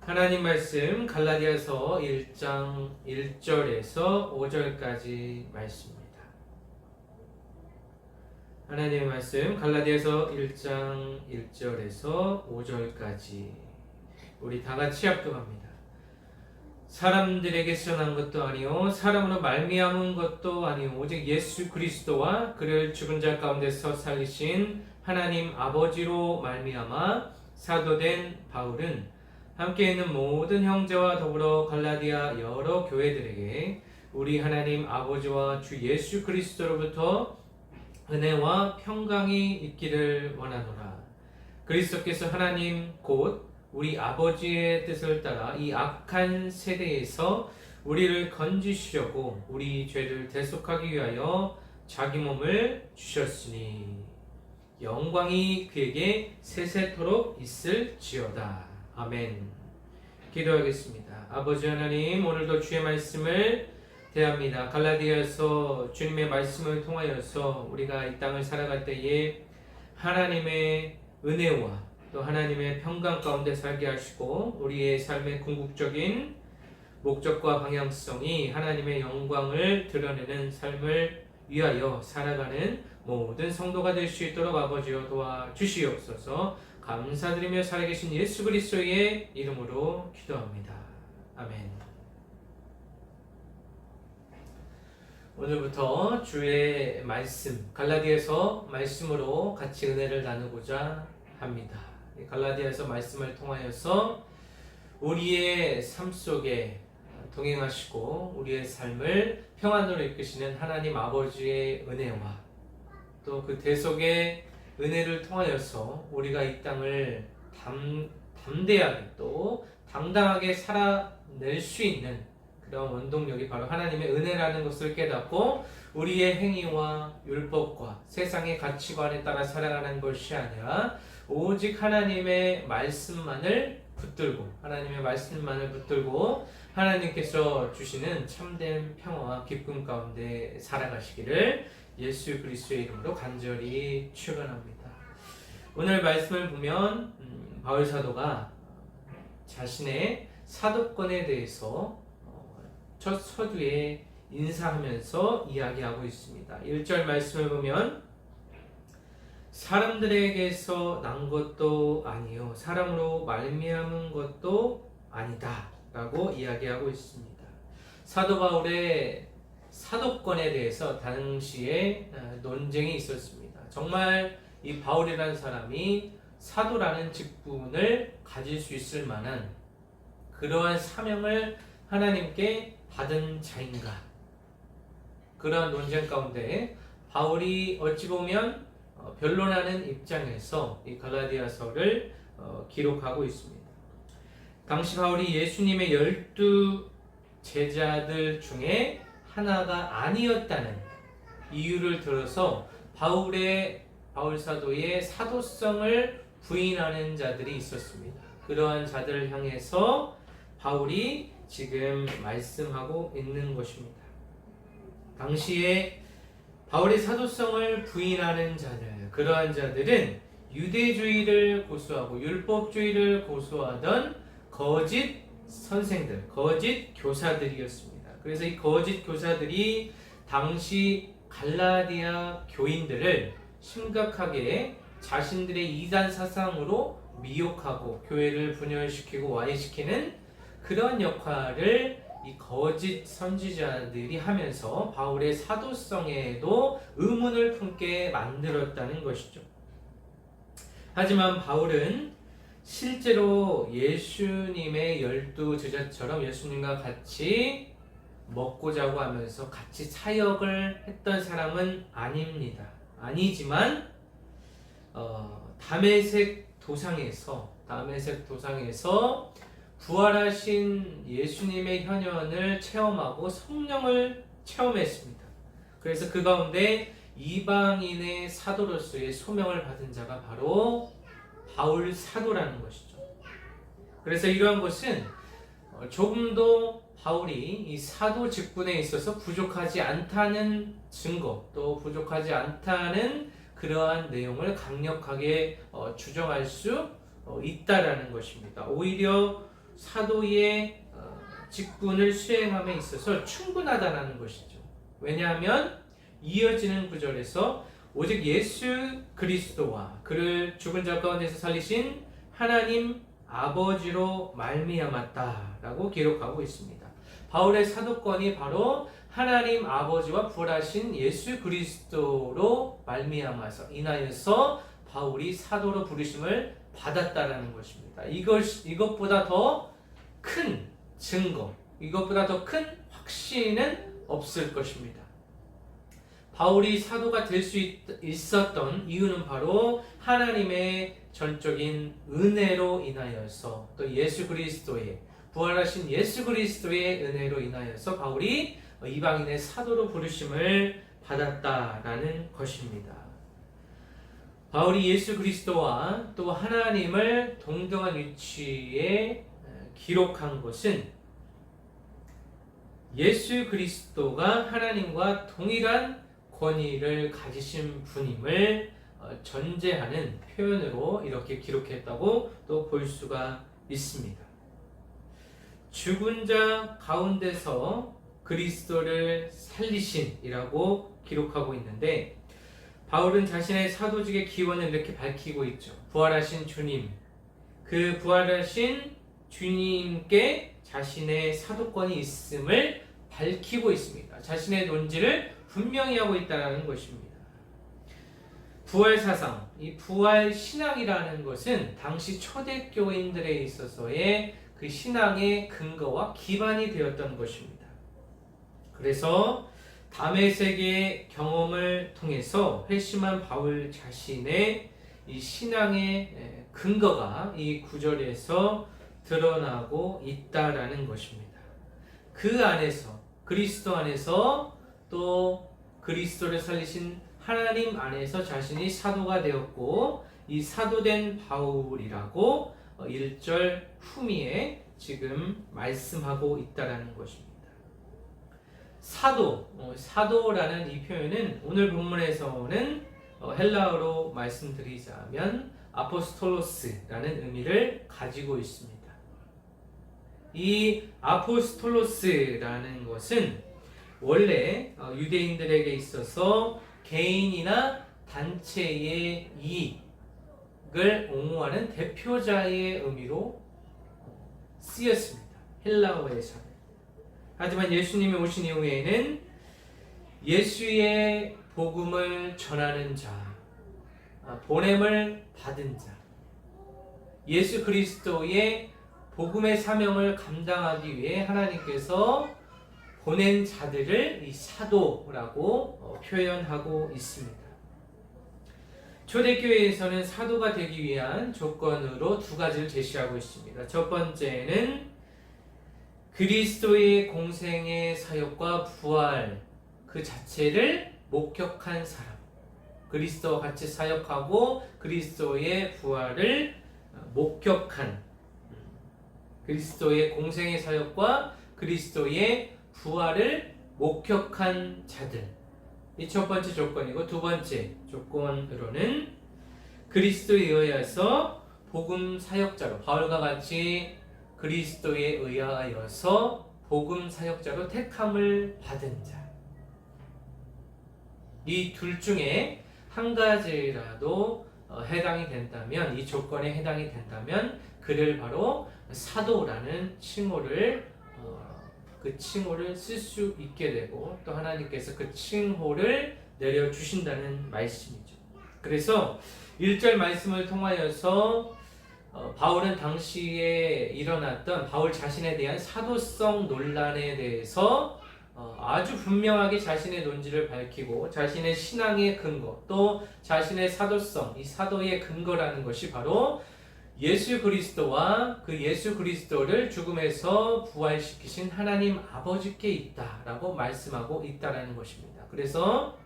하나님 말씀 갈라디아서 1장 1절에서 5절까지 말씀입니다. 하나님의 말씀 갈라디아서 1장 1절에서 5절까지 우리 다 같이 합독합니다. 사람들에게서 난 것도 아니요 사람으로 말미암은 것도 아니요 오직 예수 그리스도와 그를 죽은 자 가운데서 살리신 하나님 아버지로 말미암아 사도된 바울은 함께 있는 모든 형제와 더불어 갈라디아 여러 교회들에게 우리 하나님 아버지와 주 예수 그리스도로부터 은혜와 평강이 있기를 원하노라. 그리스도께서 하나님 곧 우리 아버지의 뜻을 따라 이 악한 세대에서 우리를 건지시려고 우리 죄를 대속하기 위하여 자기 몸을 주셨으니 영광이 그에게 세세토록 있을지어다. 아멘. 기도하겠습니다. 아버지 하나님, 오늘도 주의 말씀을 대합니다. 갈라디아서 주님의 말씀을 통하여서 우리가 이 땅을 살아갈 때에 하나님의 은혜와 또 하나님의 평강 가운데 살게 하시고 우리의 삶의 궁극적인 목적과 방향성이 하나님의 영광을 드러내는 삶을 위하여 살아가는 모든 성도가 될 수 있도록 아버지여 도와주시옵소서. 감사드리며 살아계신 예수 그리스도의 이름으로 기도합니다. 아멘. 오늘부터 주의 말씀 갈라디아서 말씀으로 같이 은혜를 나누고자 합니다. 갈라디아서 말씀을 통하여서 우리의 삶 속에 동행하시고 우리의 삶을 평안으로 이끄시는 하나님 아버지의 은혜와 또 그 대속의 은혜를 통하여서 우리가 이 땅을 담대하게 또 당당하게 살아낼 수 있는 그런 원동력이 바로 하나님의 은혜라는 것을 깨닫고 우리의 행위와 율법과 세상의 가치관에 따라 살아가는 것이 아니라 오직 하나님의 말씀만을 붙들고 하나님께서 주시는 참된 평화와 기쁨 가운데 살아가시기를 예수 그리스도의 이름으로 간절히 축원합니다. 오늘 말씀을 보면 바울 사도가 자신의 사도권에 대해서 첫 서두에 인사하면서 이야기하고 있습니다. 1절 말씀을 보면 사람들에게서 난 것도 아니요 사람으로 말미암은 것도 아니다 라고 이야기하고 있습니다. 사도 바울의 사도권에 대해서 당시에 논쟁이 있었습니다. 정말 이 바울이라는 사람이 사도라는 직분을 가질 수 있을 만한 그러한 사명을 하나님께 받은 자인가? 그러한 논쟁 가운데 바울이 어찌 보면 변론하는 입장에서 이 갈라디아서를 기록하고 있습니다. 당시 바울이 예수님의 12 제자들 중에 하나가 아니었다는 이유를 들어서 바울 사도의 사도성을 부인하는 자들이 있었습니다. 그러한 자들을 향해서 바울이 지금 말씀하고 있는 것입니다. 당시에 바울의 사도성을 부인하는 자들, 그러한 자들은 유대주의를 고수하고 율법주의를 고수하던 거짓 선생들, 거짓 교사들이었습니다. 그래서 이 거짓 교사들이 당시 갈라디아 교인들을 심각하게 자신들의 이단 사상으로 미혹하고 교회를 분열시키고 와해시키는 그런 역할을 이 거짓 선지자들이 하면서 바울의 사도성에도 의문을 품게 만들었다는 것이죠. 하지만 바울은 실제로 예수님의 12 제자처럼 예수님과 같이 먹고 자고 하면서 같이 사역을 했던 사람은 아닙니다. 아니지만 다메섹 도상에서 부활하신 예수님의 현현을 체험하고 성령을 체험했습니다. 그래서 그 가운데 이방인의 사도로서의 소명을 받은 자가 바로 바울 사도라는 것이죠. 그래서 이러한 것은 조금도 바울이 이 사도 직분에 있어서 부족하지 않다는 증거, 또 부족하지 않다는 그러한 내용을 강력하게 주장할 수 있다라는 것입니다. 오히려 사도의 직분을 수행함에 있어서 충분하다는 것이죠. 왜냐하면 이어지는 구절에서 오직 예수 그리스도와 그를 죽은 자 가운데서 살리신 하나님 아버지로 말미암았다라고 기록하고 있습니다. 바울의 사도권이 바로 하나님 아버지와 부활하신 예수 그리스도로 말미암아서 인하여서 바울이 사도로 부르심을 받았다라는 것입니다. 이것보다 더 큰 증거, 이것보다 더 큰 확신은 없을 것입니다. 바울이 사도가 될 수 있었던 이유는 바로 하나님의 전적인 은혜로 인하여서 또 예수 그리스도의 부활하신 예수 그리스도의 은혜로 인하여서 바울이 이방인의 사도로 부르심을 받았다라는 것입니다. 바울이 예수 그리스도와 또 하나님을 동등한 위치에 기록한 것은 예수 그리스도가 하나님과 동일한 권위를 가지신 분임을 전제하는 표현으로 이렇게 기록했다고 또 볼 수가 있습니다. 죽은 자 가운데서 그리스도를 살리신이라고 기록하고 있는데 바울은 자신의 사도직의 기원을 이렇게 밝히고 있죠. 부활하신 주님, 그 부활하신 주님께 자신의 사도권이 있음을 밝히고 있습니다. 자신의 논지를 분명히 하고 있다는 것입니다. 부활 사상, 이 부활 신앙이라는 것은 당시 초대교인들에 있어서의 그 신앙의 근거와 기반이 되었던 것입니다. 그래서 다메섹의 경험을 통해서 회심한 바울 자신의 이 신앙의 근거가 이 구절에서 드러나고 있다라는 것입니다. 그 안에서 그리스도 안에서 또 그리스도를 살리신 하나님 안에서 자신이 사도가 되었고 이 사도된 바울이라고 1절 후미에 지금 말씀하고 있다라는 것입니다. 사도라는 이 표현은 오늘 본문에서는 헬라어로 말씀드리자면 아포스톨로스라는 의미를 가지고 있습니다. 이 아포스톨로스라는 것은 원래 유대인들에게 있어서 개인이나 단체의 이익을 옹호하는 대표자의 의미로 쓰였습니다. 헬라어에서는. 하지만 예수님이 오신 이후에는 예수의 복음을 전하는 자, 보냄을 받은 자, 예수 그리스도의 복음의 사명을 감당하기 위해 하나님께서 보낸 자들을 이 사도라고 표현하고 있습니다. 초대교회에서는 사도가 되기 위한 조건으로 두 가지를 제시하고 있습니다. 첫 번째는 그리스도의 공생의 사역과 부활 그 자체를 목격한 사람, 그리스도와 같이 사역하고 그리스도의 부활을 목격한 그리스도의 공생의 사역과 그리스도의 부활을 목격한 자들, 이 첫 번째 조건이고, 두 번째 조건으로는 그리스도에 의하여서 복음 사역자로, 바울과 같이 그리스도에 의하여서 복음 사역자로 택함을 받은 자, 이 둘 중에 한 가지라도 해당이 된다면, 이 조건에 해당이 된다면 그를 바로 사도라는 칭호를 그 칭호를 쓸 수 있게 되고, 또 하나님께서 그 칭호를 내려주신다는 말씀이죠. 그래서 1절 말씀을 통하여서 바울은 당시에 일어났던 바울 자신에 대한 사도성 논란에 대해서 아주 분명하게 자신의 논지를 밝히고, 자신의 신앙의 근거, 또 자신의 사도성, 이 사도의 근거라는 것이 바로 예수 그리스도와 그 예수 그리스도를 죽음에서 부활시키신 하나님 아버지께 있다라고 말씀하고 있다라는 것입니다. 그래서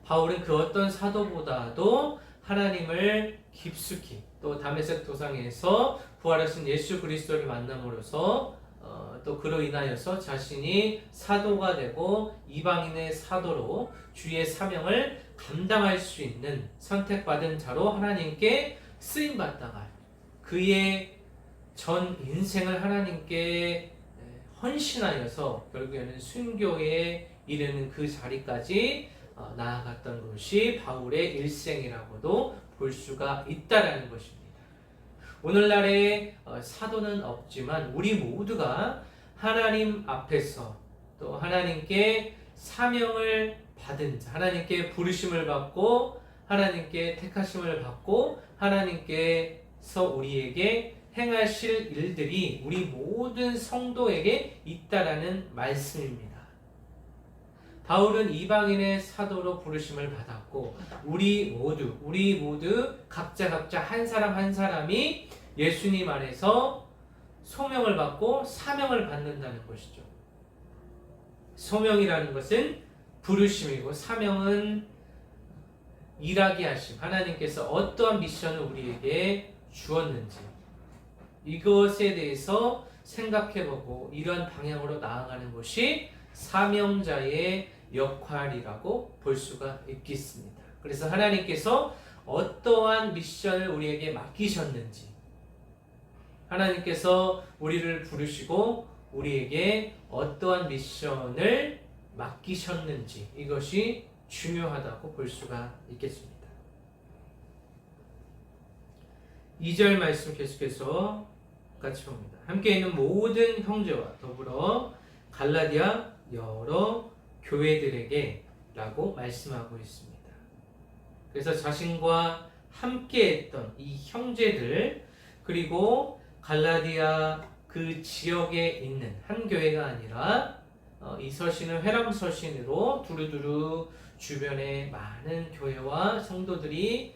바울은 그 어떤 사도보다도 하나님을 깊숙이, 또 다메섹 도상에서 부활하신 예수 그리스도를 만남으로써 또 그로 인하여서 자신이 사도가 되고 이방인의 사도로 주의 사명을 감당할 수 있는 선택받은 자로 하나님께 쓰임받다가 그의 전 인생을 하나님께 헌신하여서 결국에는 순교에 이르는 그 자리까지 나아갔던 것이 바울의 일생이라고도 볼 수가 있다라는 것입니다. 오늘날의 사도는 없지만 우리 모두가 하나님 앞에서 또 하나님께 사명을 받은 자, 하나님께 부르심을 받고 하나님께 택하심을 받고 하나님께서 우리에게 행하실 일들이 우리 모든 성도에게 있다라는 말씀입니다. 바울은 이방인의 사도로 부르심을 받았고 우리 모두 각자 한 사람 한 사람이 예수님 안에서 소명을 받고 사명을 받는다는 것이죠. 소명이라는 것은 부르심이고 사명은 일하게 하심, 하나님께서 어떠한 미션을 우리에게 주었는지 이것에 대해서 생각해보고 이런 방향으로 나아가는 것이 사명자의 역할이라고 볼 수가 있겠습니다. 그래서 하나님께서 어떠한 미션을 우리에게 맡기셨는지, 하나님께서 우리를 부르시고 우리에게 어떠한 미션을 맡기셨는지 이것이 중요하다고 볼 수가 있겠습니다. 2절 말씀 계속해서 같이 봅니다. 함께 있는 모든 형제와 더불어 갈라디아 여러 교회들에게 라고 말씀하고 있습니다. 그래서 자신과 함께 했던 이 형제들 그리고 갈라디아 그 지역에 있는 한 교회가 아니라 이 서신은 회람 서신으로 두루두루 주변에 많은 교회와 성도들이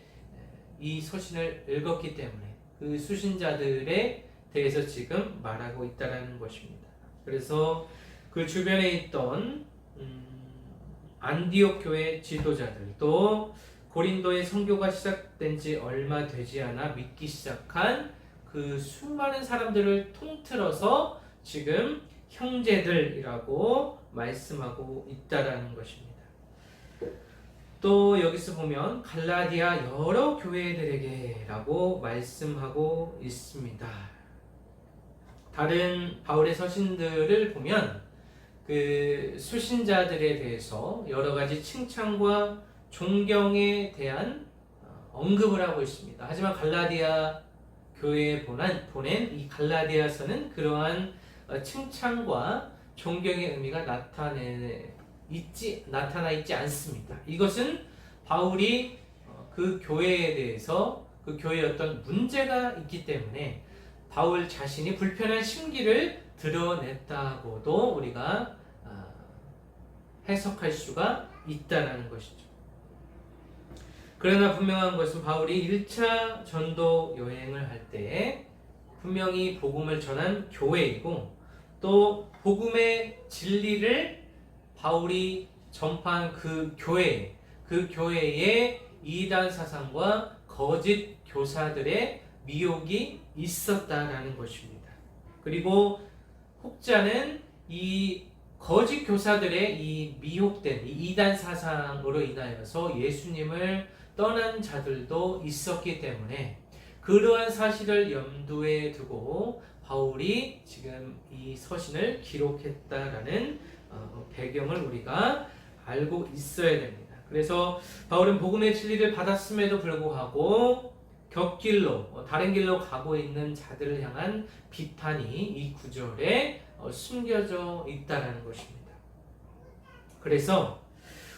이 서신을 읽었기 때문에 그 수신자들에 대해서 지금 말하고 있다는 것입니다. 그래서 그 주변에 있던 안디옥 교회 지도자들 또 고린도의 선교가 시작된 지 얼마 되지 않아 믿기 시작한 그 수많은 사람들을 통틀어서 지금 형제들이라고 말씀하고 있다라는 것입니다. 또 여기서 보면 갈라디아 여러 교회들에게 라고 말씀하고 있습니다. 다른 바울의 서신들을 보면 그 수신자들에 대해서 여러 가지 칭찬과 존경에 대한 언급을 하고 있습니다. 하지만 갈라디아 교회에 보낸 이 갈라디아서는 그러한 칭찬과 존경의 의미가 나타나 있지 않습니다. 이것은 바울이 그 교회에 대해서 그 교회에 어떤 문제가 있기 때문에 바울 자신이 불편한 심기를 드러냈다고도 우리가 해석할 수가 있다는 것이죠. 그러나 분명한 것은 바울이 1차 전도 여행을 할 때 분명히 복음을 전한 교회이고 또 복음의 진리를 바울이 전파한 그 교회에 이단 사상과 거짓 교사들의 미혹이 있었다라는 것입니다. 그리고 혹자는 이 거짓 교사들의 이 미혹된 이 이단 사상으로 인하여서 예수님을 떠난 자들도 있었기 때문에 그러한 사실을 염두에 두고 바울이 지금 이 서신을 기록했다라는 배경을 우리가 알고 있어야 됩니다. 그래서 바울은 복음의 진리를 받았음에도 불구하고 곁길로 다른 길로 가고 있는 자들을 향한 비판이 이 구절에 숨겨져 있다라는 것입니다. 그래서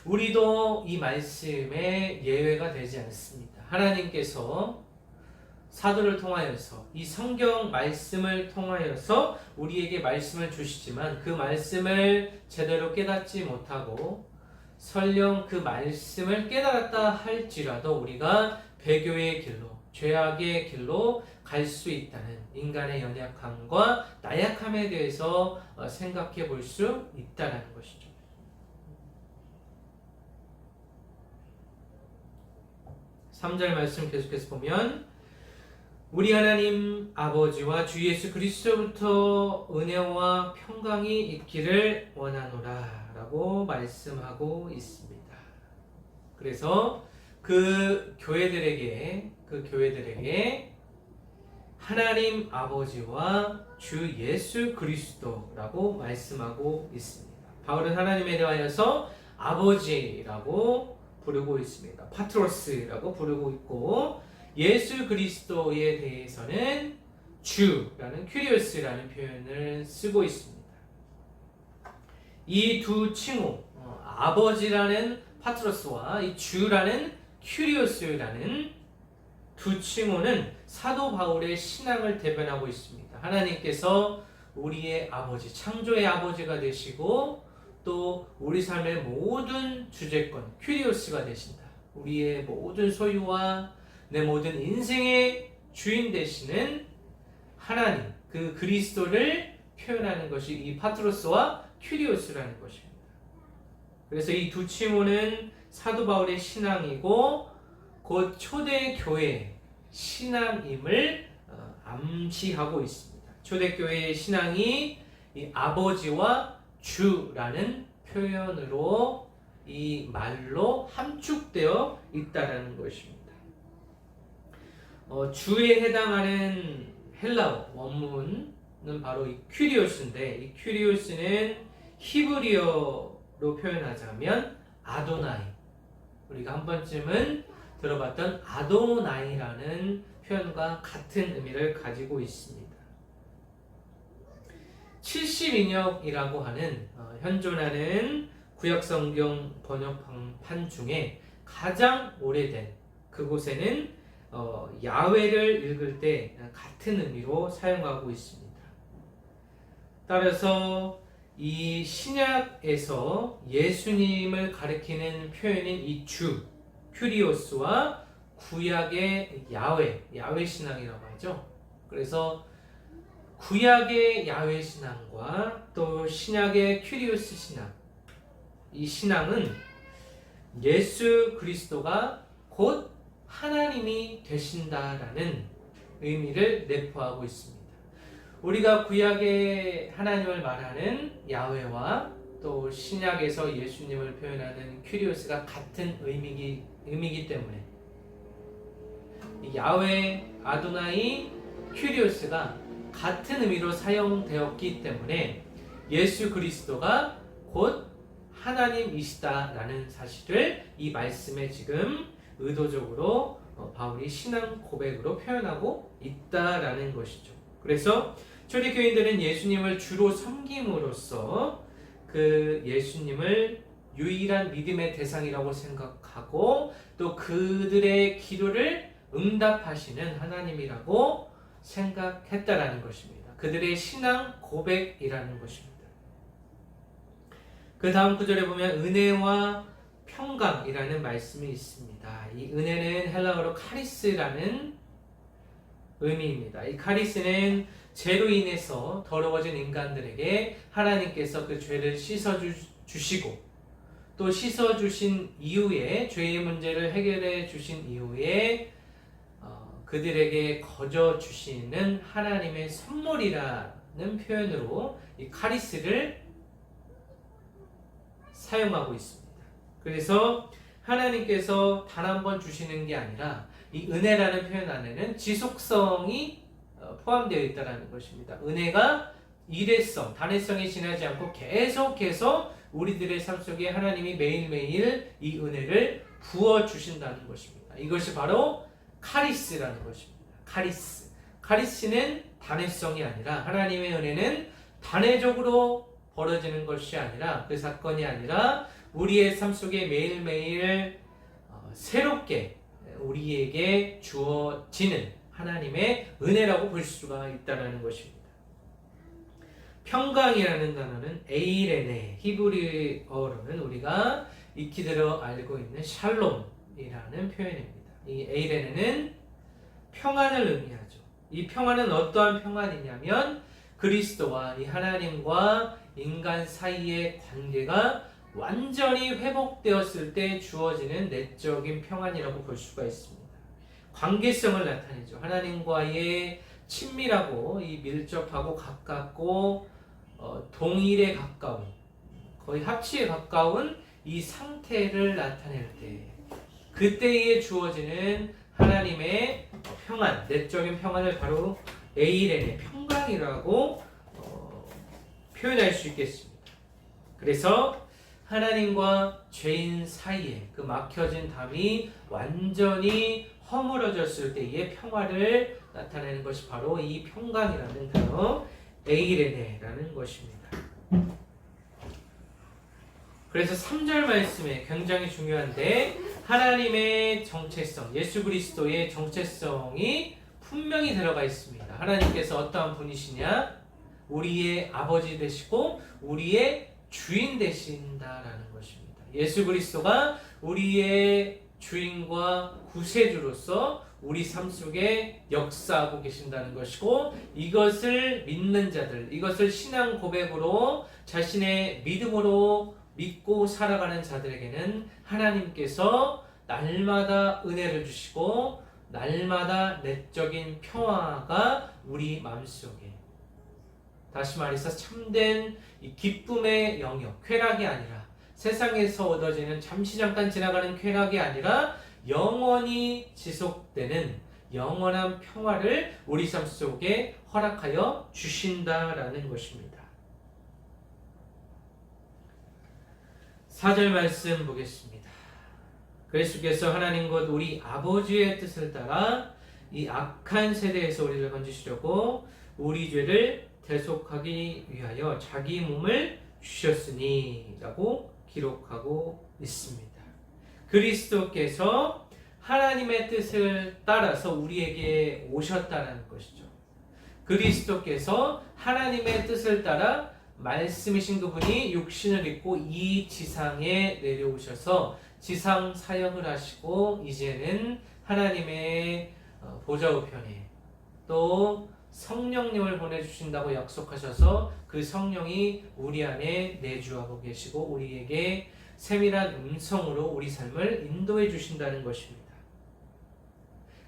우리도 이 말씀에 예외가 되지 않습니다. 하나님께서 사도를 통하여서 이 성경 말씀을 통하여서 우리에게 말씀을 주시지만 그 말씀을 제대로 깨닫지 못하고 설령 그 말씀을 깨달았다 할지라도 우리가 배교의 길로 죄악의 길로 갈 수 있다는 인간의 연약함과 나약함에 대해서 생각해 볼 수 있다는 것이죠. (3절) 말씀 계속해서 보면 우리 하나님 아버지와 주 예수 그리스도부터 은혜와 평강이 있기를 원하노라 라고 말씀하고 있습니다. 그래서 그 교회들에게 하나님 아버지와 주 예수 그리스도라고 말씀하고 있습니다. 바울은 하나님에 대하여서 아버지라고 부르고 있습니다. 파트로스라고 부르고 있고, 예수 그리스도에 대해서는 주라는 큐리오스라는 표현을 쓰고 있습니다. 이 두 칭호, 아버지라는 파트로스와 이 주라는 큐리오스라는 두 칭호는 사도 바울의 신앙을 대변하고 있습니다. 하나님께서 우리의 아버지, 창조의 아버지가 되시고 또 우리 삶의 모든 주재권, 큐리오스가 되신다. 우리의 모든 소유와 내 모든 인생의 주인 되시는 하나님, 그 그리스도를 표현하는 것이 이 파트로스와 큐리오스라는 것입니다. 그래서 이 두 칭호는 사도 바울의 신앙이고 곧 초대교회 신앙임을 암시하고 있습니다. 초대교회의 신앙이 이 아버지와 주라는 표현으로 이 말로 함축되어 있다는 것입니다. 주에 해당하는 헬라어 원문은 바로 이 큐리오스인데, 이 큐리오스는 히브리어로 표현하자면 아도나이, 우리가 한 번쯤은 들어봤던 아도나이라는 표현과 같은 의미를 가지고 있습니다. 70인역이라고 하는 현존하는 구약성경 번역판 중에 가장 오래된 그곳에는 야훼를 읽을 때 같은 의미로 사용하고 있습니다. 따라서 이 신약에서 예수님을 가리키는 표현인 이 주, 큐리오스와 구약의 야훼 신앙이라고 하죠. 그래서 구약의 야훼 신앙과 또 신약의 큐리오스 신앙, 이 신앙은 예수 그리스도가 곧 하나님이 되신다라는 의미를 내포하고 있습니다. 우리가 구약의 하나님을 말하는 야훼와 또 신약에서 예수님을 표현하는 큐리오스가 같은 의미이기 때문에 야훼, 아도나이, 큐리오스가 같은 의미로 사용되었기 때문에 예수 그리스도가 곧 하나님이시다라는 사실을 이 말씀에 지금 의도적으로 바울이 신앙 고백으로 표현하고 있다라는 것이죠. 그래서 초대교인들은 예수님을 주로 섬김으로써 그 예수님을 유일한 믿음의 대상이라고 생각하고 또 그들의 기도를 응답하시는 하나님이라고 생각했다라는 것입니다. 그들의 신앙 고백이라는 것입니다. 그 다음 구절에 보면 은혜와 평강이라는 말씀이 있습니다. 이 은혜는 헬라어로 카리스라는 의미입니다. 이 카리스는 죄로 인해서 더러워진 인간들에게 하나님께서 그 죄를 씻어주시고 또 씻어주신 이후에 죄의 문제를 해결해 주신 이후에 그들에게 거저 주시는 하나님의 선물이라는 표현으로 이 카리스를 사용하고 있습니다. 그래서 하나님께서 단 한 번 주시는 게 아니라 이 은혜라는 표현 안에는 지속성이 포함되어 있다는 것입니다. 은혜가 일회성, 단회성이 지나지 않고 계속해서 우리들의 삶 속에 하나님이 매일매일 이 은혜를 부어주신다는 것입니다. 이것이 바로 카리스라는 것입니다. 카리스는 단회성이 아니라 하나님의 은혜는 단회적으로 벌어지는 것이 아니라 그 사건이 아니라 우리의 삶 속에 매일매일 새롭게 우리에게 주어지는 하나님의 은혜라고 볼 수가 있다는 것입니다. 평강이라는 단어는 에이레네, 히브리어로는 우리가 익히 들어 알고 있는 샬롬이라는 표현입니다. 이 에이레네는 평안을 의미하죠. 이 평안은 어떠한 평안이냐면 그리스도와 이 하나님과 인간 사이의 관계가 완전히 회복되었을 때 주어지는 내적인 평안이라고 볼 수가 있습니다. 관계성을 나타내죠. 하나님과의 친밀하고 이 밀접하고 가깝고 동일에 가까운, 거의 합치에 가까운 이 상태를 나타낼 때 그때에 주어지는 하나님의 평안, 내적인 평안을 바로 에이렌의 평강이라고 표현할 수 있겠습니다. 그래서 하나님과 죄인 사이에 그 막혀진 담이 완전히 허물어졌을 때의 평화를 나타내는 것이 바로 이 평강이라는 단어 에이레네라는 것입니다. 그래서 3절 말씀에 굉장히 중요한데 하나님의 정체성, 예수 그리스도의 정체성이 분명히 들어가 있습니다. 하나님께서 어떠한 분이시냐? 우리의 아버지 되시고 우리의 주인 되신다라는 것입니다. 예수 그리스도가 우리의 주인과 구세주로서 우리 삶 속에 역사하고 계신다는 것이고, 이것을 믿는 자들, 이것을 신앙 고백으로 자신의 믿음으로 믿고 살아가는 자들에게는 하나님께서 날마다 은혜를 주시고 날마다 내적인 평화가 우리 마음속에, 다시 말해서 참된 이 기쁨의 영역, 쾌락이 아니라 세상에서 얻어지는 잠시 잠깐 지나가는 쾌락이 아니라 영원히 지속되는 영원한 평화를 우리 삶 속에 허락하여 주신다라는 것입니다. 4절 말씀 보겠습니다. 그리스도께서 하나님 곧 우리 아버지의 뜻을 따라 이 악한 세대에서 우리를 건지시려고 우리 죄를 대속하기 위하여 자기 몸을 주셨으니 라고 기록하고 있습니다. 그리스도께서 하나님의 뜻을 따라서 우리에게 오셨다는 것이죠. 그리스도께서 하나님의 뜻을 따라 말씀이신 그분이 육신을 입고 이 지상에 내려오셔서 지상 사역을 하시고 이제는 하나님의 보좌 우편에 또 성령님을 보내주신다고 약속하셔서 그 성령이 우리 안에 내주하고 계시고 우리에게 세밀한 음성으로 우리 삶을 인도해 주신다는 것입니다.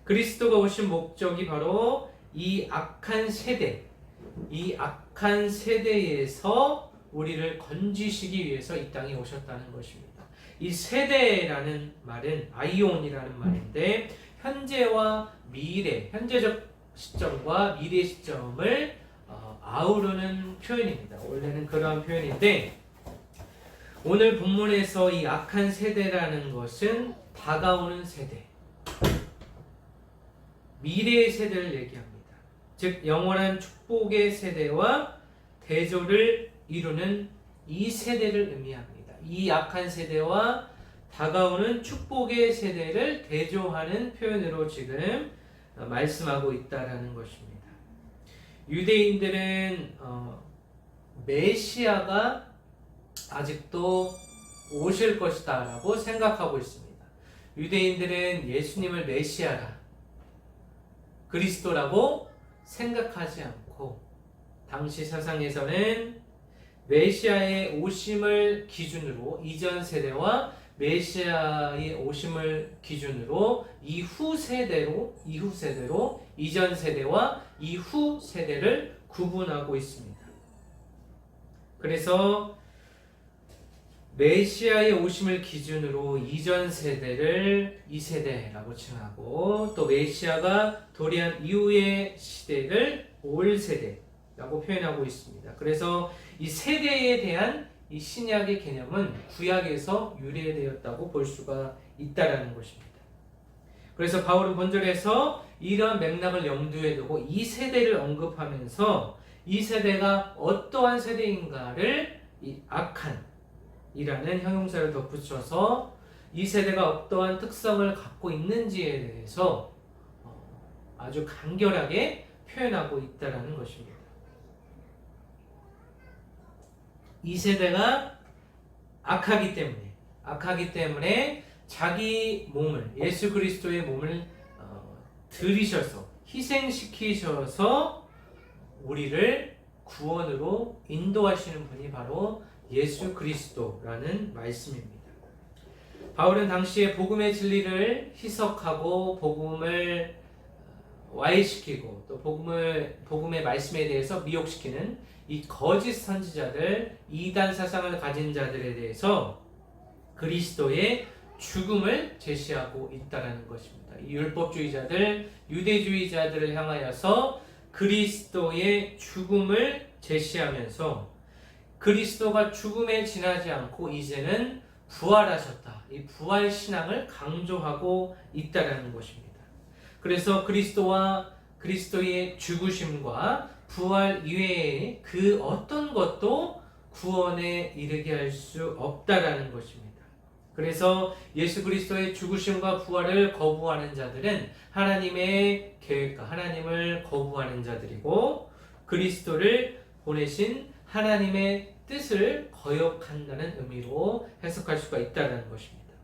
그리스도가 오신 목적이 바로 이 악한 세대, 이 악한 세대에서 우리를 건지시기 위해서 이 땅에 오셨다는 것입니다. 이 세대라는 말은 아이온이라는 말인데 현재와 미래, 현재적 시점과 미래 시점을 아우르는 표현입니다. 원래는 그러한 표현인데 오늘 본문에서 이 악한 세대라는 것은 다가오는 세대, 미래의 세대를 얘기합니다. 즉 영원한 축복의 세대와 대조를 이루는 이 세대를 의미합니다. 이 악한 세대와 다가오는 축복의 세대를 대조하는 표현으로 지금 말씀하고 있다라는 것입니다. 유대인들은 메시아가 아직도 오실 것이다 라고 생각하고 있습니다. 유대인들은 예수님을 메시아라, 그리스도라고 생각하지 않고 당시 사상에서는 메시아의 오심을 기준으로 이전 세대와 메시아의 오심을 기준으로 이후 세대로 이전 세대와 이후 세대를 구분하고 있습니다. 그래서 메시아의 오심을 기준으로 이전 세대를 이 세대라고 칭하고 또 메시아가 도래한 이후의 시대를 올 세대라고 표현하고 있습니다. 그래서 이 세대에 대한 이 신약의 개념은 구약에서 유래되었다고 볼 수가 있다라는 것입니다. 그래서 바울은 본절에서 이러한 맥락을 염두에 두고 이 세대를 언급하면서 이 세대가 어떠한 세대인가를 이 악한 이라는 형용사를 덧붙여서 이 세대가 어떠한 특성을 갖고 있는지에 대해서 아주 간결하게 표현하고 있다라는 것입니다. 이 세대가 악하기 때문에 자기 몸을, 예수 그리스도의 몸을 들이셔서 희생시키셔서 우리를 구원으로 인도하시는 분이 바로 예수 그리스도라는 말씀입니다. 바울은 당시에 복음의 진리를 희석하고 복음을 와해시키고 또 복음의 말씀에 대해서 미혹시키는 이 거짓 선지자들, 이단 사상을 가진 자들에 대해서 그리스도의 죽음을 제시하고 있다는 것입니다. 이 율법주의자들, 유대주의자들을 향하여서 그리스도의 죽음을 제시하면서 그리스도가 죽음에 지나지 않고 이제는 부활하셨다. 이 부활 신앙을 강조하고 있다라는 것입니다. 그래서 그리스도와 그리스도의 죽으심과 부활 이외에 그 어떤 것도 구원에 이르게 할 수 없다라는 것입니다. 그래서 예수 그리스도의 죽으심과 부활을 거부하는 자들은 하나님의 계획과 하나님을 거부하는 자들이고 그리스도를 보내신 하나님의 뜻을 거역한다는 의미로 해석할 수가 있다는 것입니다.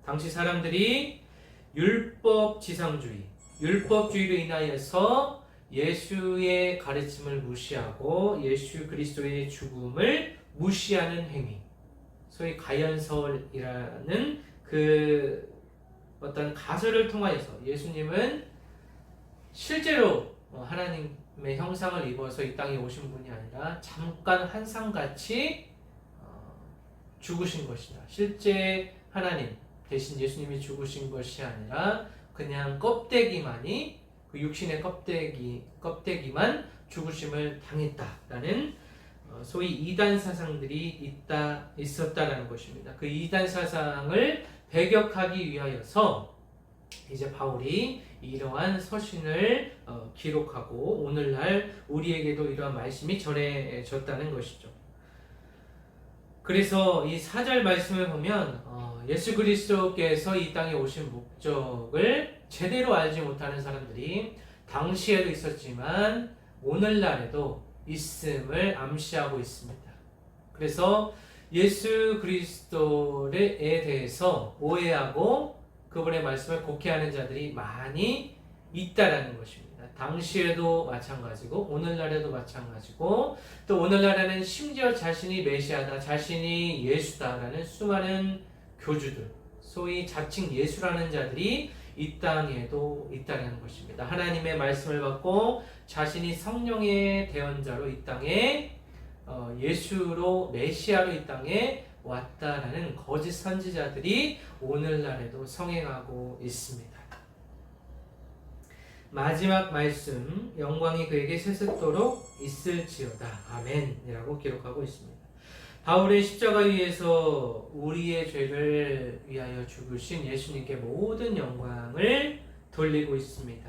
당시 사람들이 율법지상주의, 율법주의로 인하여서 예수의 가르침을 무시하고 예수 그리스도의 죽음을 무시하는 행위, 소위 가연설이라는 그 어떤 가설을 통하여서 예수님은 실제로 하나님의 형상을 입어서 이 땅에 오신 분이 아니라 잠깐 환상같이 죽으신 것이다. 실제 하나님 대신 예수님이 죽으신 것이 아니라 그냥 껍데기만이 그 육신의 껍데기만 죽으심을 당했다라는 소위 이단 사상들이 있었다라는 것입니다. 그 이단 사상을 배격하기 위하여서 이제 바울이 이러한 서신을 기록하고 오늘날 우리에게도 이러한 말씀이 전해졌다는 것이죠. 그래서 이 4절 말씀을 보면 예수 그리스도께서 이 땅에 오신 목적을 제대로 알지 못하는 사람들이 당시에도 있었지만 오늘날에도 있음을 암시하고 있습니다. 그래서 예수 그리스도에 대해서 오해하고 그분의 말씀을 곡해하는 자들이 많이 있다라는 것입니다. 당시에도 마찬가지고 오늘날에도 마찬가지고 또 오늘날에는 심지어 자신이 메시아다, 자신이 예수다라는 수많은 교주들, 소위 자칭 예수라는 자들이 이 땅에도 있다는 것입니다. 하나님의 말씀을 받고 자신이 성령의 대언자로 이 땅에 예수로 메시아로 이 땅에 왔다라는 거짓 선지자들이 오늘날에도 성행하고 있습니다. 마지막 말씀, 영광이 그에게 세세토록 있을지어다. 아멘이라고 기록하고 있습니다. 바울의 십자가 위에서 우리의 죄를 위하여 죽으신 예수님께 모든 영광을 돌리고 있습니다.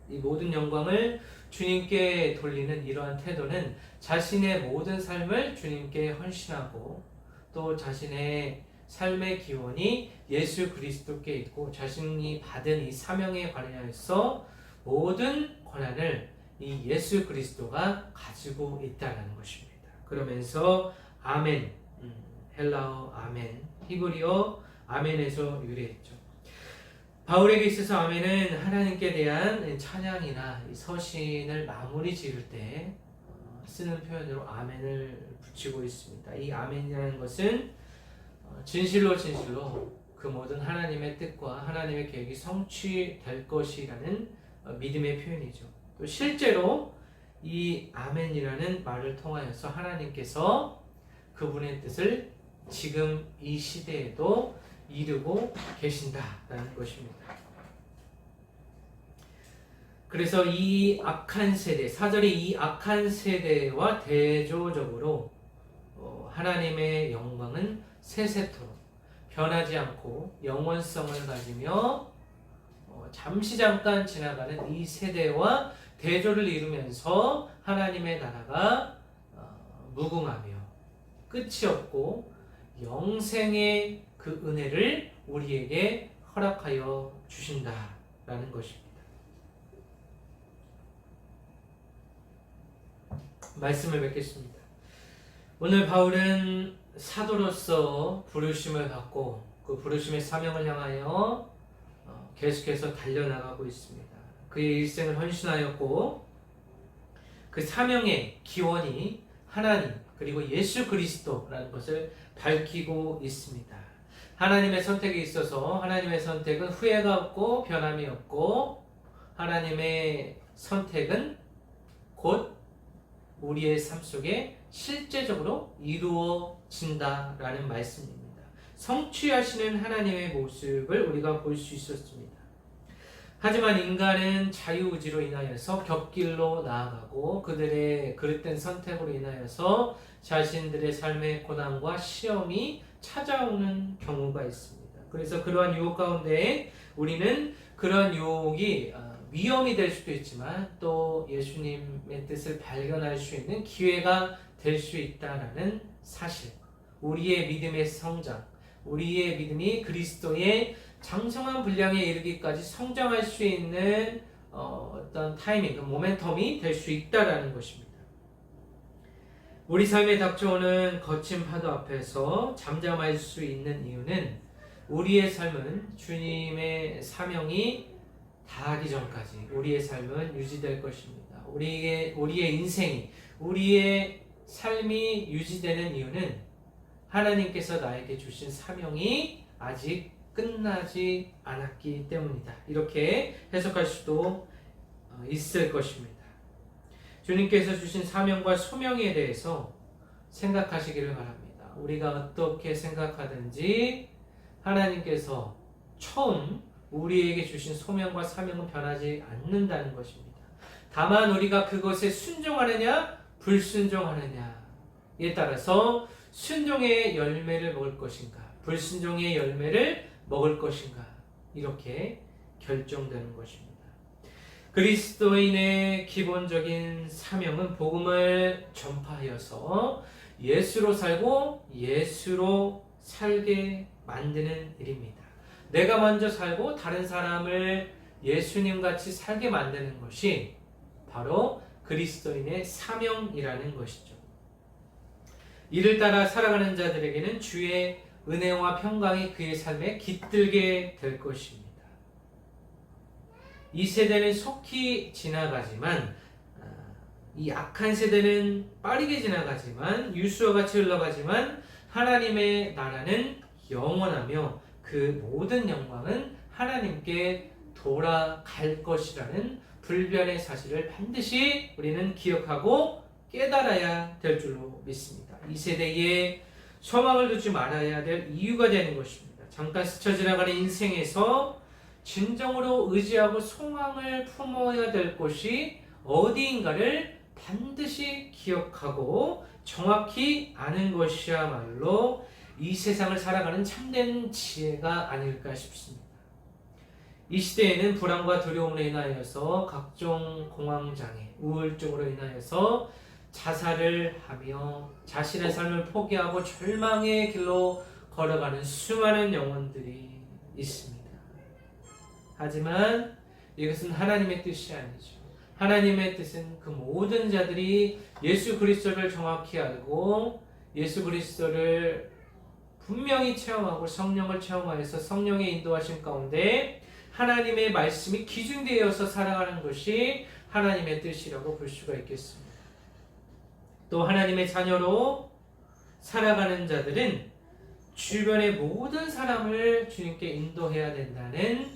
이 모든 영광을 주님께 돌리는 이러한 태도는 자신의 모든 삶을 주님께 헌신하고 또 자신의 삶의 기원이 예수 그리스도께 있고 자신이 받은 이 사명에 관하여서 모든 권한을 이 예수 그리스도가 가지고 있다는 것입니다. 그러면서 아멘, 헬라어 아멘, 히브리어 아멘에서 유래했죠. 바울에게 있어서 아멘은 하나님께 대한 찬양이나 서신을 마무리 지을 때 쓰는 표현으로 아멘을 붙이고 있습니다. 이 아멘이라는 것은 진실로 그 모든 하나님의 뜻과 하나님의 계획이 성취될 것이라는 믿음의 표현이죠. 또 실제로 이 아멘이라는 말을 통하여서 하나님께서 그분의 뜻을 지금 이 시대에도 이루고 계신다라는 것입니다. 그래서 이 악한 세대, 4절의 이 악한 세대와 대조적으로 하나님의 영광은 세세토록 변하지 않고 영원성을 가지며 잠시 잠깐 지나가는 이 세대와 대조를 이루면서 하나님의 나라가 무궁하며 끝이 없고 영생의 그 은혜를 우리에게 허락하여 주신다라는 것입니다. 말씀을 맺겠습니다. 오늘 바울은 사도로서 부르심을 받고 그 부르심의 사명을 향하여 계속해서 달려나가고 있습니다. 그의 일생을 헌신하였고 그 사명의 기원이 하나님 그리고 예수 그리스도라는 것을 밝히고 있습니다. 하나님의 선택에 있어서 하나님의 선택은 후회가 없고 변함이 없고 하나님의 선택은 곧 우리의 삶 속에 실제적으로 이루어진다라는 말씀입니다. 성취하시는 하나님의 모습을 우리가 볼 수 있었습니다. 하지만 인간은 자유의지로 인하여서 곁길로 나아가고 그들의 그릇된 선택으로 인하여서 자신들의 삶의 고난과 시험이 찾아오는 경우가 있습니다. 그래서 그러한 유혹 가운데 우리는 그러한 유혹이 위험이 될 수도 있지만 또 예수님의 뜻을 발견할 수 있는 기회가 될 수 있다라는 사실, 우리의 믿음의 성장, 우리의 믿음이 그리스도의 장성한 분량에 이르기까지 성장할 수 있는 어떤 타이밍, 모멘텀이 될 수 있다라는 것입니다. 우리 삶에 닥쳐오는 거친 파도 앞에서 잠잠할 수 있는 이유는 우리의 삶은 주님의 사명이 다하기 전까지 우리의 삶은 유지될 것입니다. 우리의 인생이, 우리의 삶이 유지되는 이유는 하나님께서 나에게 주신 사명이 아직 끝나지 않았기 때문이다. 이렇게 해석할 수도 있을 것입니다. 주님께서 주신 사명과 소명에 대해서 생각하시기를 바랍니다. 우리가 어떻게 생각하든지 하나님께서 처음 우리에게 주신 소명과 사명은 변하지 않는다는 것입니다. 다만 우리가 그것에 순종하느냐 불순종하느냐에 따라서 순종의 열매를 먹을 것인가 불순종의 열매를 먹을 것인가 이렇게 결정되는 것입니다. 그리스도인의 기본적인 사명은 복음을 전파하여서 예수로 살고 예수로 살게 만드는 일입니다. 내가 먼저 살고 다른 사람을 예수님같이 살게 만드는 것이 바로 그리스도인의 사명이라는 것이죠. 이를 따라 살아가는 자들에게는 주의 은혜와 평강이 그의 삶에 깃들게 될 것입니다. 이 세대는 속히 지나가지만 이 악한 세대는 빠르게 지나가지만 유수와 같이 흘러가지만 하나님의 나라는 영원하며 그 모든 영광은 하나님께 돌아갈 것이라는 불변의 사실을 반드시 우리는 기억하고 깨달아야 될 줄로 믿습니다. 이 세대에 소망을 두지 말아야 될 이유가 되는 것입니다. 잠깐 스쳐 지나가는 인생에서 진정으로 의지하고 소망을 품어야 될 곳이 어디인가를 반드시 기억하고 정확히 아는 것이야말로 이 세상을 살아가는 참된 지혜가 아닐까 싶습니다. 이 시대에는 불안과 두려움으로 인하여서 각종 공황장애, 우울증으로 인하여서 자살을 하며 자신의 삶을 포기하고 절망의 길로 걸어가는 수많은 영혼들이 있습니다. 하지만 이것은 하나님의 뜻이 아니죠. 하나님의 뜻은 그 모든 자들이 예수 그리스도를 정확히 알고 예수 그리스도를 분명히 체험하고 성령을 체험하여서 성령의 인도하심 가운데 하나님의 말씀이 기준되어서 살아가는 것이 하나님의 뜻이라고 볼 수가 있겠습니다. 또 하나님의 자녀로 살아가는 자들은 주변의 모든 사람을 주님께 인도해야 된다는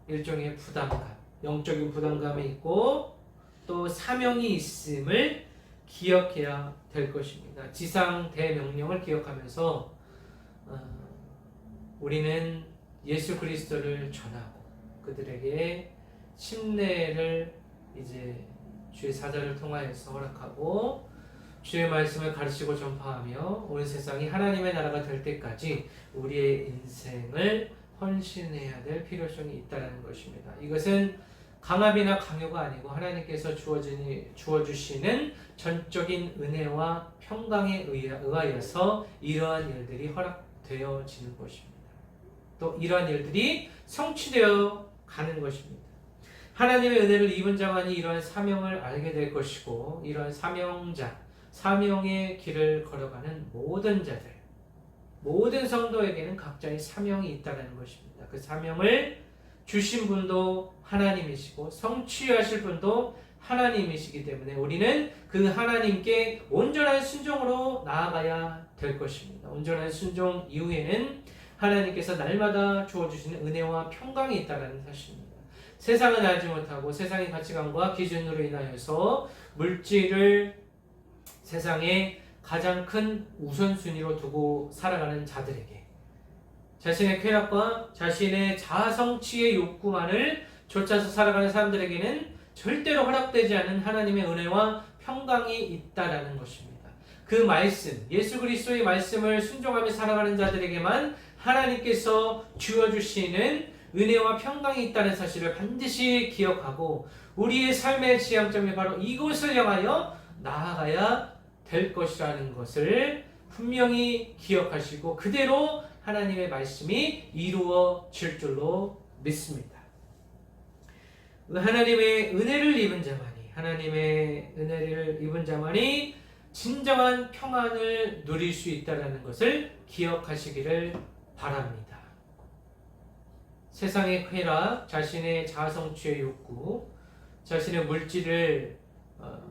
일종의 부담감, 영적인 부담감이 있고 또 사명이 있음을 기억해야 될 것입니다. 지상 대명령을 기억하면서 우리는 예수 그리스도를 전하고 그들에게 침례를 이제 주의 사자를 통하여서 허락하고 주의 말씀을 가르치고 전파하며 온 세상이 하나님의 나라가 될 때까지 우리의 인생을 헌신해야 될 필요성이 있다는 것입니다. 이것은 강압이나 강요가 아니고 하나님께서 주어주시는 전적인 은혜와 평강에 의하여서 이러한 일들이 허락되어지는 것입니다. 또 이러한 일들이 성취되어 가는 것입니다. 하나님의 은혜를 입은 자만이 이러한 사명을 알게 될 것이고 이러한 사명자, 사명의 길을 걸어가는 모든 자들, 모든 성도에게는 각자의 사명이 있다는 것입니다. 그 사명을 주신 분도 하나님이시고 성취하실 분도 하나님이시기 때문에 우리는 그 하나님께 온전한 순종으로 나아가야 될 것입니다. 온전한 순종 이후에는 하나님께서 날마다 주어주시는 은혜와 평강이 있다는 사실입니다. 세상은 알지 못하고 세상의 가치관과 기준으로 인하여서 물질을 세상의 가장 큰 우선순위로 두고 살아가는 자들에게 자신의 쾌락과 자신의 자아성취의 욕구만을 쫓아서 살아가는 사람들에게는 절대로 허락되지 않은 하나님의 은혜와 평강이 있다라는 것입니다. 그 말씀, 예수 그리스도의 말씀을 순종하며 살아가는 자들에게만 하나님께서 주어주시는 은혜와 평강이 있다는 사실을 반드시 기억하고 우리의 삶의 지향점이 바로 이곳을 향하여 나아가야 될 것이라는 것을 분명히 기억하시고 그대로 하나님의 말씀이 이루어질 줄로 믿습니다. 하나님의 은혜를 입은 자만이, 하나님의 은혜를 입은 자만이 진정한 평안을 누릴 수 있다는 것을 기억하시기를 바랍니다. 세상의 쾌락, 자신의 자아성취의 욕구, 자신의 물질을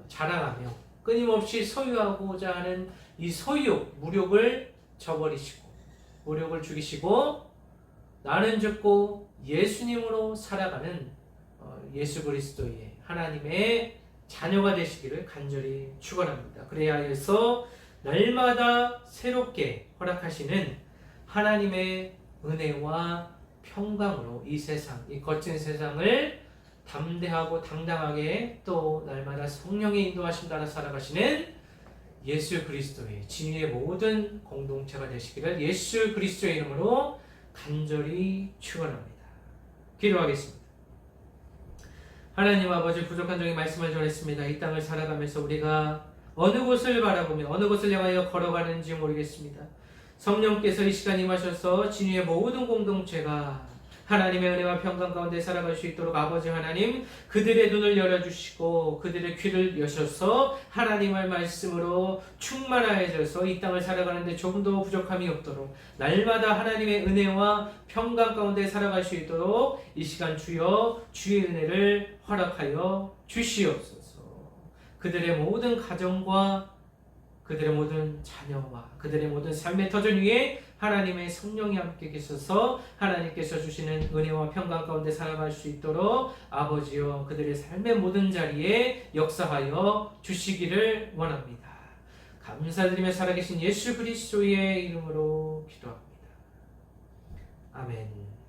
자랑하며 끊임없이 소유하고자 하는 이 소유욕, 무력을 저버리시고 무력을 죽이시고 나는 죽고 예수님으로 살아가는 예수 그리스도의 하나님의 자녀가 되시기를 간절히 축원합니다. 그래야 해서 날마다 새롭게 허락하시는 하나님의 은혜와 평강으로 이 세상, 이 거친 세상을 담대하고 당당하게 또 날마다 성령의 인도하심 따라 살아가시는 예수 그리스도의 진리의 모든 공동체가 되시기를 예수 그리스도의 이름으로 간절히 축원합니다. 기도하겠습니다. 하나님 아버지, 부족한 종의 말씀을 전했습니다. 이 땅을 살아가면서 우리가 어느 곳을 바라보며 어느 곳을 향하여 걸어가는지 모르겠습니다. 성령께서 이 시간 임하셔서 진리의 모든 공동체가 하나님의 은혜와 평강 가운데 살아갈 수 있도록 아버지 하나님, 그들의 눈을 열어주시고 그들의 귀를 여셔서 하나님의 말씀으로 충만하여져서 이 땅을 살아가는데 조금 더 부족함이 없도록 날마다 하나님의 은혜와 평강 가운데 살아갈 수 있도록 이 시간 주여 주의 은혜를 허락하여 주시옵소서. 그들의 모든 가정과 그들의 모든 자녀와 그들의 모든 삶의 터전 위에 하나님의 성령이 함께 계셔서 하나님께서 주시는 은혜와 평강 가운데 살아갈 수 있도록 아버지여 그들의 삶의 모든 자리에 역사하여 주시기를 원합니다. 감사드리며 살아계신 예수 그리스도의 이름으로 기도합니다. 아멘.